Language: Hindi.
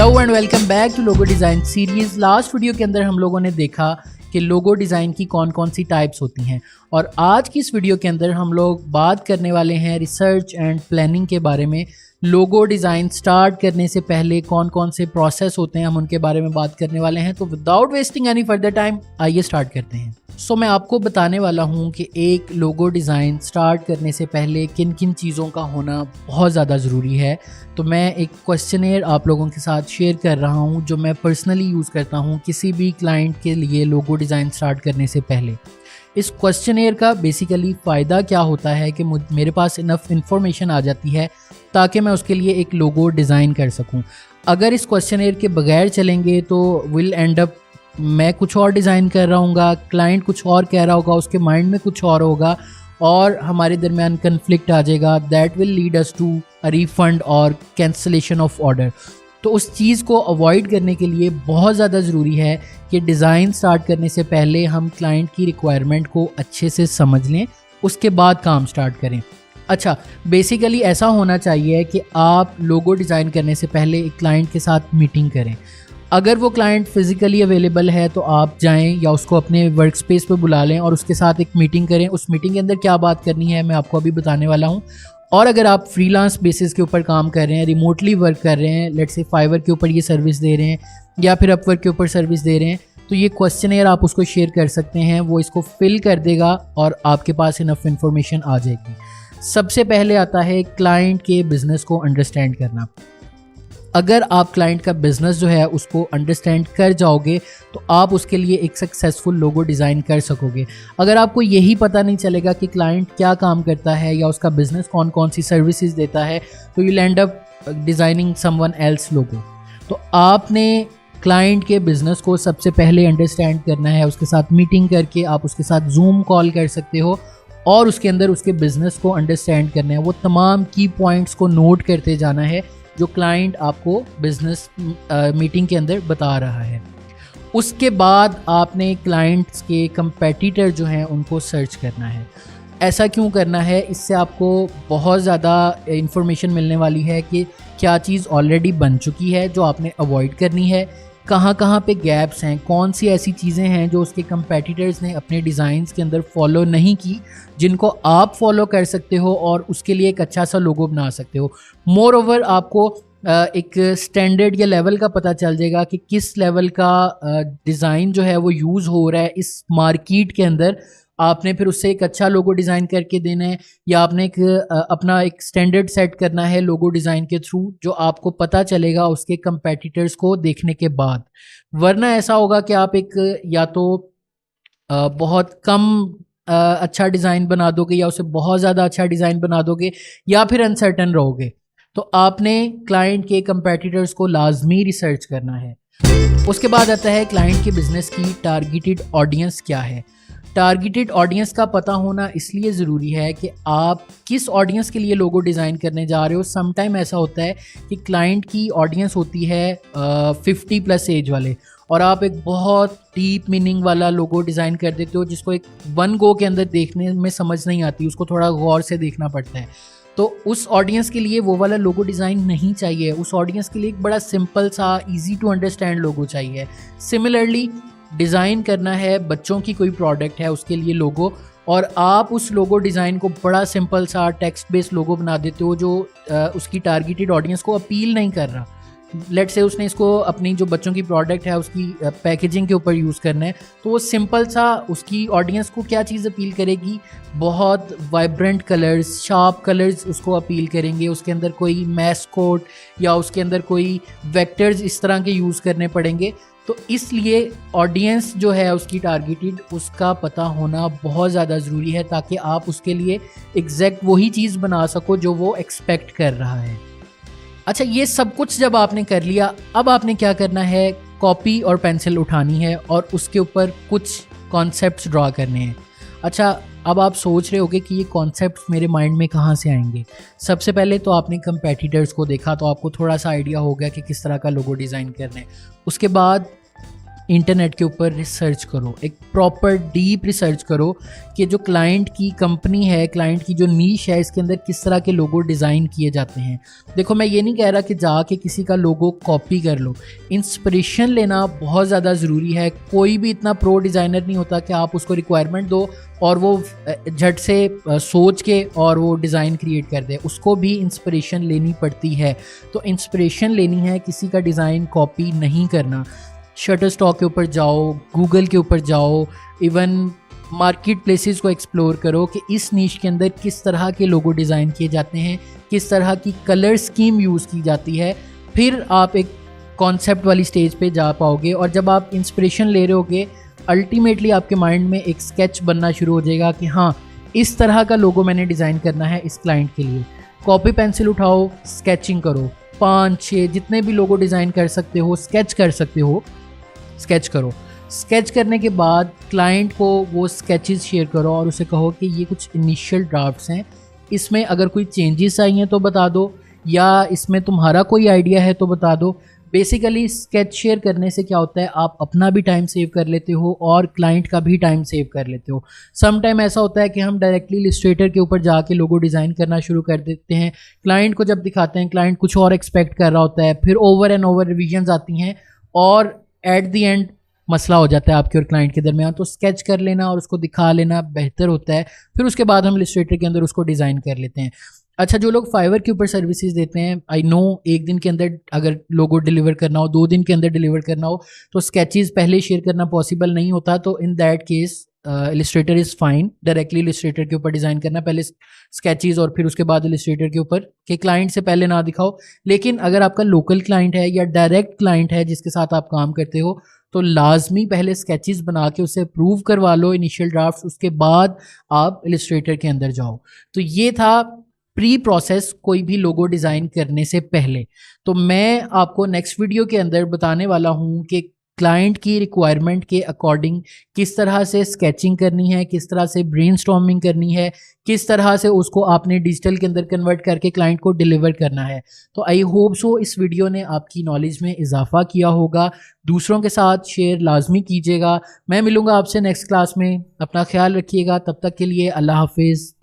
Hello and welcome back to logo design series. Last video के अंदर हम लोगों ने देखा कि लोगो डिज़ाइन की कौन कौन सी टाइप्स होती हैं और आज की इस वीडियो के अंदर हम लोग बात करने वाले हैं रिसर्च एंड प्लानिंग के बारे में। लोगो डिज़ाइन स्टार्ट करने से पहले कौन कौन से प्रोसेस होते हैं हम उनके बारे में बात करने वाले हैं। तो without wasting any further time आइए स्टार्ट करते हैं। मैं आपको बताने वाला हूं कि एक लोगो डिज़ाइन स्टार्ट करने से पहले किन किन चीज़ों का होना बहुत ज़्यादा ज़रूरी है। तो मैं एक क्वेश्चनेयर आप लोगों के साथ शेयर कर रहा हूं जो मैं पर्सनली यूज़ करता हूं किसी भी क्लाइंट के लिए लोगो डिज़ाइन स्टार्ट करने से पहले। इस क्वेश्चनेयर का बेसिकली फ़ायदा क्या होता है कि मेरे पास इनफ इंफॉर्मेशन आ जाती है ताकि मैं उसके लिए एक लोगो डिज़ाइन कर सकूं। अगर इस क्वेश्चनेयर के बगैर चलेंगे तो विल एंड अप मैं कुछ और डिज़ाइन कर रहा हूँगा, क्लाइंट कुछ और कह रहा होगा, उसके माइंड में कुछ और होगा और हमारे दरमियान कन्फ्लिक्ट आ जाएगा। That will lead us to a refund और कैंसलेशन ऑफ ऑर्डर। तो उस चीज़ को अवॉइड करने के लिए बहुत ज़्यादा ज़रूरी है कि डिज़ाइन स्टार्ट करने से पहले हम क्लाइंट की रिक्वायरमेंट को अच्छे से समझ लें, उसके बाद काम स्टार्ट करें। अच्छा, बेसिकली ऐसा होना चाहिए कि आप लोगो डिज़ाइन करने से पहले एक क्लाइंट के साथ मीटिंग करें। अगर वो क्लाइंट फ़िज़िकली अवेलेबल है तो आप जाएं या उसको अपने वर्क स्पेस पर बुला लें और उसके साथ एक मीटिंग करें। उस मीटिंग के अंदर क्या बात करनी है मैं आपको अभी बताने वाला हूं। और अगर आप फ्रीलांस बेसिस के ऊपर काम कर रहे हैं, रिमोटली वर्क कर रहे हैं, लेट्स से फाइवर के ऊपर ये सर्विस दे रहे हैं या फिर अपवर्क के ऊपर सर्विस दे रहे हैं, तो ये क्वेश्चनेयर आप उसको शेयर कर सकते हैं। वो इसको फिल कर देगा और आपके पास इनफ इंफॉर्मेशन आ जाएगी। सबसे पहले आता है क्लाइंट के बिज़नेस को अंडरस्टैंड करना। अगर आप क्लाइंट का बिज़नेस जो है उसको अंडरस्टैंड कर जाओगे तो आप उसके लिए एक सक्सेसफुल लोगो डिज़ाइन कर सकोगे। अगर आपको यही पता नहीं चलेगा कि क्लाइंट क्या काम करता है या उसका बिज़नेस कौन कौन सी सर्विसेज देता है, तो you end up designing someone else logo. तो आपने क्लाइंट के बिज़नेस को सबसे पहले अंडरस्टैंड करना है। उसके साथ मीटिंग करके आप उसके साथ जूम कॉल कर सकते हो और उसके अंदर उसके बिज़नेस को अंडरस्टैंड करना है। वो तमाम की पॉइंट्स को नोट करते जाना है जो क्लाइंट आपको बिज़नेस मीटिंग के अंदर बता रहा है। उसके बाद आपने क्लाइंट्स के कंपेटिटर जो हैं उनको सर्च करना है। ऐसा क्यों करना है? इससे आपको बहुत ज़्यादा इन्फॉर्मेशन मिलने वाली है कि क्या चीज़ ऑलरेडी बन चुकी है जो आपने अवॉइड करनी है, कहाँ कहाँ पे गैप्स हैं, कौन सी ऐसी चीज़ें हैं जो उसके कंपेटिटर्स ने अपने डिज़ाइंस के अंदर फॉलो नहीं की जिनको आप फॉलो कर सकते हो और उसके लिए एक अच्छा सा लोगो बना सकते हो। मोर ओवर आपको एक स्टैंडर्ड या लेवल का पता चल जाएगा कि किस लेवल का डिज़ाइन जो है वो यूज़ हो रहा है इस मार्केट के अंदर। आपने फिर उससे एक अच्छा लोगो डिज़ाइन करके देना है या आपने अपना एक स्टैंडर्ड सेट करना है लोगो डिज़ाइन के थ्रू जो आपको पता चलेगा उसके कंपेटिटर्स को देखने के बाद। वरना ऐसा होगा कि आप एक या तो बहुत कम अच्छा डिज़ाइन बना दोगे या उसे बहुत ज़्यादा अच्छा डिज़ाइन बना दोगे या फिर अनसर्टन रहोगे। तो आपने क्लाइंट के कंपेटिटर्स को लाजमी रिसर्च करना है। उसके बाद आता है क्लाइंट के बिज़नेस की टारगेटेड ऑडियंस क्या है। टारगेटेड ऑडियंस का पता होना इसलिए ज़रूरी है कि आप किस ऑडियंस के लिए लोगो डिज़ाइन करने जा रहे हो। समटाइम ऐसा होता है कि क्लाइंट की ऑडियंस होती है 50+ एज वाले और आप एक बहुत डीप मीनिंग वाला लोगो डिज़ाइन कर देते हो जिसको एक वन गो के अंदर देखने में समझ नहीं आती, उसको थोड़ा गौर से देखना पड़ता है। तो उस ऑडियंस के लिए वो वाला लोगो डिज़ाइन नहीं चाहिए। उस ऑडियंस के लिए एक बड़ा सिंपल सा ईजी टू अंडरस्टैंड लोगो चाहिए। सिमिलरली डिज़ाइन करना है बच्चों की कोई प्रोडक्ट है उसके लिए लोगो और आप उस लोगो डिज़ाइन को बड़ा सिंपल सा टेक्स्ट बेस्ड लोगो बना देते हो जो उसकी टारगेटेड ऑडियंस को अपील नहीं कर रहा। लेट्स से उसने इसको अपनी जो बच्चों की प्रोडक्ट है उसकी पैकेजिंग के ऊपर यूज़ करना है, तो वो सिंपल सा उसकी ऑडियंस को क्या चीज़ अपील करेगी, बहुत वाइब्रेंट कलर्स, शार्प कलर्स उसको अपील करेंगे। उसके अंदर कोई मैस्कोट या उसके अंदर कोई वेक्टर्स इस तरह के यूज़ करने पड़ेंगे। तो इसलिए ऑडियंस जो है उसकी टारगेटेड उसका पता होना बहुत ज़्यादा ज़रूरी है ताकि आप उसके लिए एग्जैक्ट वही चीज़ बना सको जो वो एक्सपेक्ट कर रहा है। अच्छा, ये सब कुछ जब आपने कर लिया, अब आपने क्या करना है, कॉपी और पेंसिल उठानी है और उसके ऊपर कुछ कॉन्सेप्ट्स ड्रा करने हैं। अच्छा, अब आप सोच रहे होगे कि ये कॉन्सेप्ट्स मेरे माइंड में कहाँ से आएंगे। सबसे पहले तो आपने कंपेटिटर्स को देखा तो आपको थोड़ा सा आइडिया हो गया कि किस तरह का लोगो डिज़ाइन करना है। उसके बाद इंटरनेट के ऊपर रिसर्च करो, एक प्रॉपर डीप रिसर्च करो कि जो क्लाइंट की कंपनी है, क्लाइंट की जो नीश है, इसके अंदर किस तरह के लोगो डिज़ाइन किए जाते हैं। देखो, मैं ये नहीं कह रहा कि जाके किसी का लोगो कॉपी कर लो, इंस्पिरेशन लेना बहुत ज़्यादा ज़रूरी है। कोई भी इतना प्रो डिज़ाइनर नहीं होता कि आप उसको रिक्वायरमेंट दो और वो झट से सोच के और वो डिज़ाइन क्रिएट कर दे। उसको भी इंस्पिरेशन लेनी पड़ती है। तो इंस्पिरेशन लेनी है, किसी का डिज़ाइन कॉपी नहीं करना। शटरस्टॉक के ऊपर जाओ, गूगल के ऊपर जाओ, इवन मार्केट प्लेसेस को एक्सप्लोर करो कि इस नीश के अंदर किस तरह के लोगो डिज़ाइन किए जाते हैं, किस तरह की कलर स्कीम यूज़ की जाती है। फिर आप एक कॉन्सेप्ट वाली स्टेज पे जा पाओगे और जब आप इंस्पिरेशन ले रहे होगे, अल्टीमेटली आपके माइंड में एक स्केच बनना शुरू हो जाएगा कि हाँ, इस तरह का लोगो मैंने डिज़ाइन करना है इस क्लाइंट के लिए। कॉपी पेंसिल उठाओ, स्केचिंग करो, 5-6 जितने भी लोगो डिज़ाइन कर सकते हो, स्केच कर सकते हो, स्केच करो। स्केच करने के बाद क्लाइंट को वो स्केचेस शेयर करो और उसे कहो कि ये कुछ इनिशियल ड्राफ्ट्स हैं, इसमें अगर कोई चेंजेस आई हैं तो बता दो, या इसमें तुम्हारा कोई आइडिया है तो बता दो। बेसिकली स्केच शेयर करने से क्या होता है, आप अपना भी टाइम सेव कर लेते हो और क्लाइंट का भी टाइम सेव कर लेते हो। सम टाइम ऐसा होता है कि हम डायरेक्टली इलस्ट्रेटर के ऊपर जाके लोगो डिज़ाइन करना शुरू कर देते हैं। क्लाइंट को जब दिखाते हैं, क्लाइंट कुछ और एक्सपेक्ट कर रहा होता है, फिर ओवर एंड ओवर रिविजन्स आती हैं और एट द एंड मसला हो जाता है आपके और क्लाइंट के दरमियान। तो स्केच कर लेना और उसको दिखा लेना बेहतर होता है। फिर उसके बाद हम इलस्ट्रेटर के अंदर उसको डिज़ाइन कर लेते हैं। अच्छा, जो लोग फाइवर के ऊपर सर्विसेज देते हैं, आई नो एक दिन के अंदर अगर लोगो डिलीवर करना हो, 2 दिन के अंदर डिलीवर करना हो, तो स्केचेस पहले शेयर करना पॉसिबल नहीं होता। तो in that case Illustrator is fine. Directly Illustrator के ऊपर डिज़ाइन करना, पहले स्केचेस और फिर उसके बाद इलस्ट्रेटर के ऊपर, के क्लाइंट से पहले ना दिखाओ। लेकिन अगर आपका लोकल क्लाइंट है या डायरेक्ट क्लाइंट है जिसके साथ आप काम करते हो, तो लाजमी पहले स्केचेस बना के उसे अप्रूव करवा लो, इनिशियल ड्राफ्ट्स, उसके बाद आप इलस्ट्रेटर के अंदर जाओ। तो ये था प्री प्रोसेस कोई भी लोगो डिज़ाइन करने से पहले। तो मैं आपको नेक्स्ट वीडियो के अंदर बताने वाला हूँ कि क्लाइंट की रिक्वायरमेंट के अकॉर्डिंग किस तरह से स्केचिंग करनी है, किस तरह से ब्रेनस्टॉर्मिंग करनी है, किस तरह से उसको आपने डिजिटल के अंदर कन्वर्ट करके क्लाइंट को डिलीवर करना है। तो आई होप सो इस वीडियो ने आपकी नॉलेज में इजाफा किया होगा। दूसरों के साथ शेयर लाजमी कीजिएगा। मैं मिलूँगा आपसे नेक्स्ट क्लास में। अपना ख्याल रखिएगा। तब तक के लिए अल्लाह हाफिज़।